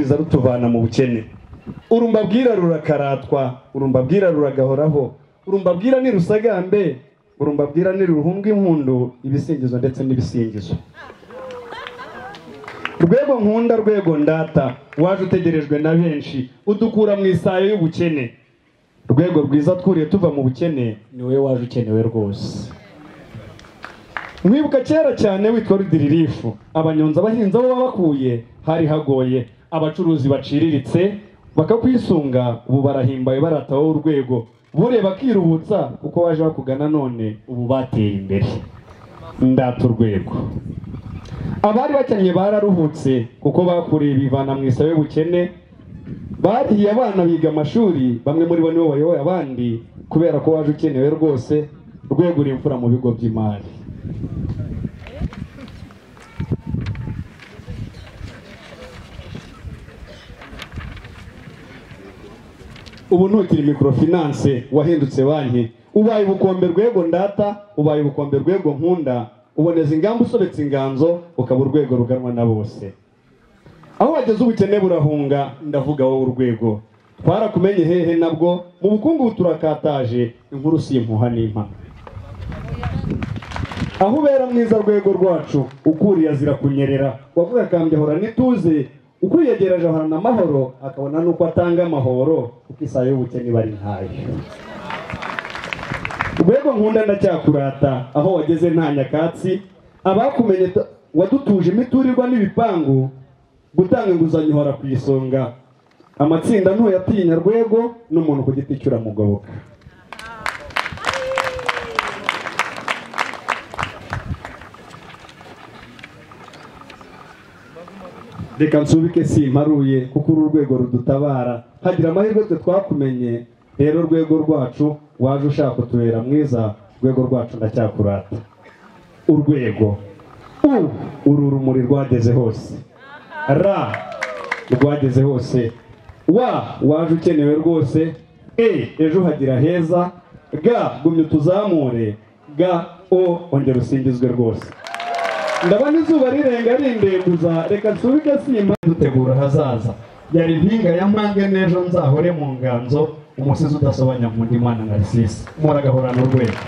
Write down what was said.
rwiza rutuvana mu bukene. Urumbabwira rurakaratwa, urumbabwira ruragahoraho, urumbabwira ni rusagambe, urumbabwira ni ruhumbwa impundu, ibisingizo ndetse n'ibisingizo. Rwego nkunda, rwego ndata, waje utegerejwe na benshi, udukura mu isayo y'ubukene. Rwego rwiza twuriye tuva mu bukene, ni wowe waje ukenewe rwose. Mwibuka kera cyane witwa Rudiririfu, abanyonza abahinzi abo babakuye hari hagoye, abacuruzi baciriritse bakakwisunga, ubu barahimbaye barataho urwego, bure bakirubutsa kuko waje bakugana none ubu bateye imbere. Ndata urwego. Abari bakennye bararuhutse kuko bakuriye bivana mu isayo y'ubukene, bariye abana biga amashuri, bamwe muri bo nibo bayoboye abandi kubera ko waje ukenewe rwose. Rwego uri imfura mu bigo by'imari. Ubu ntukiri microfinance, wahindutse banki, ubaye ubukombe rwego ndata, ubaye ubukombe rwego nkunda, uboneza ingamba usobetse inganzo, ukaba urwego ruganwa na bose. Aho wageze ubukene burahunga, ndavuga wowe urwego. Twarakumenye hehe nabwo, mu bukungu turakataje, inkuru si impuha n'impa. Aho ubera mwiza rwego rwacu, ukuriye azira kunyerera, wavuga akambye ahora nituze, ukwiyegereje ahorana amahoro, akabona nuko atanga amahoro, kuko isayo y'ubukene bari ntayo. Rwego nkunda ndacyakurata, aho wageze nta nyakatsi, abakumenye wadutuje imiturirwa n'ibipangu, gutanga inguzanyo uhora ku isonga, amatsinda ntuyatinya rwego, n'umuntu ku giti cyo uramugoboka. Reka nsubike simparuye kuko uru rwego rudutabara, hagira amahirwe twe twakumenye, rero urwego rwacu waje ushaka kutubera mwiza, urwego rwacu ndacyakurata. Urwego uru rumuri rwageze hose, rwageze hose, waje ukenewe rwose, ejo hagira heza, gumya utuzamure, ongera usingizwe rwose. Ndabona izuba rirenga rindembuza, reka nsubike simba dutegura hazaza. Yari impinga ya mpange n'ejo nzahore mu nganzo, umusizi udasobanya mu Imana Narcisse, muragahorana urwego.